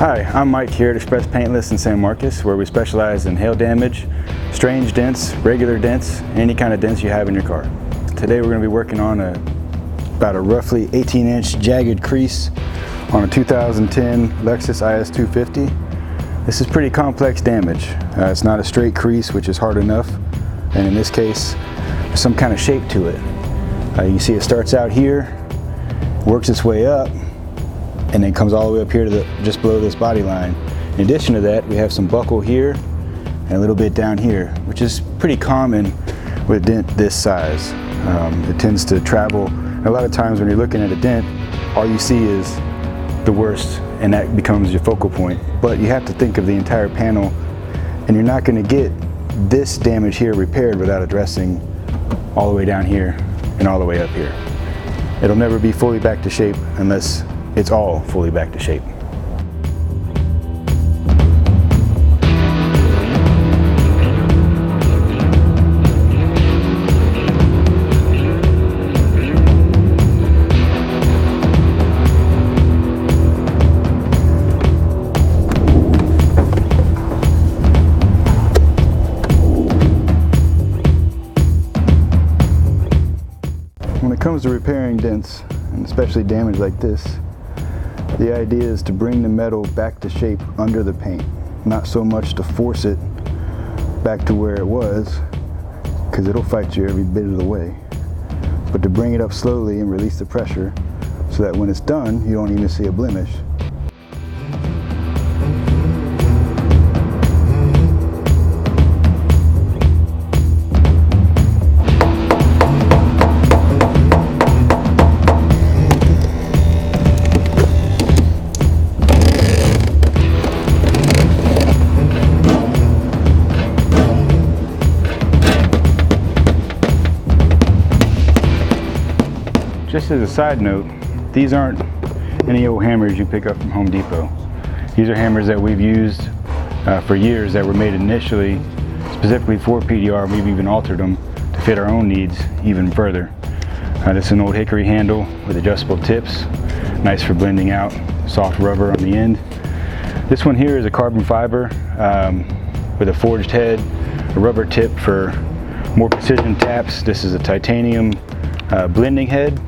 Hi, I'm Mike here at Express Paintless in San Marcos, where we specialize in hail damage, strange dents, regular dents, any kind of dents you have in your car. Today we're going to be working on about a roughly 18-inch jagged crease on a 2010 Lexus IS250. This is pretty complex damage. It's not a straight crease, which is hard enough, and in this case, there's some kind of shape to it. You see it starts out here, works its way up, and then comes all the way up here to just below this body line. In addition to that, we have some buckle here and a little bit down here, which is pretty common with a dent this size. It tends to travel. A lot of times when you're looking at a dent, all you see is the worst, and that becomes your focal point. But you have to think of the entire panel, and you're not going to get this damage here repaired without addressing all the way down here and all the way up here. It'll never be fully back to shape unless it's all fully back to shape. When it comes to repairing dents, and especially damage like this, the idea is to bring the metal back to shape under the paint, not so much to force it back to where it was, because it'll fight you every bit of the way, but to bring it up slowly and release the pressure so that when it's done, you don't even see a blemish. Just as a side note, these aren't any old hammers you pick up from Home Depot. These are hammers that we've used for years that were made initially specifically for PDR. We've even altered them to fit our own needs even further. This is an old hickory handle with adjustable tips, nice for blending out, soft rubber on the end. This one here is a carbon fiber with a forged head, a rubber tip for more precision taps. This is a titanium blending head,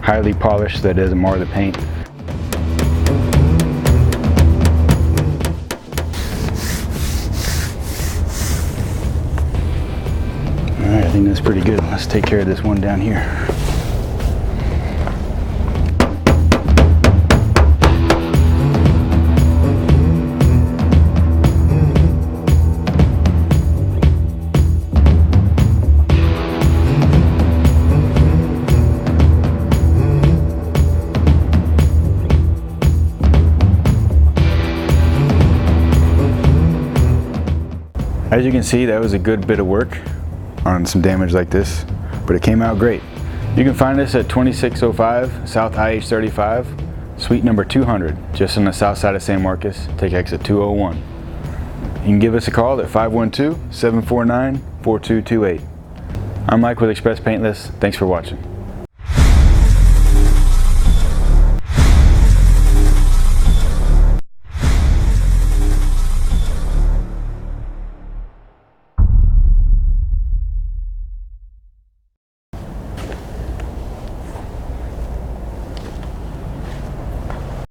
highly polished so that it doesn't mar the paint. Alright, I think that's pretty good. Let's take care of this one down here. As you can see, that was a good bit of work on some damage like this, but it came out great. You can find us at 2605 South IH35, suite number 200, just on the south side of San Marcos. Take exit 201. You can give us a call at 512-749-4228. I'm Mike with Express Paintless. Thanks for watching.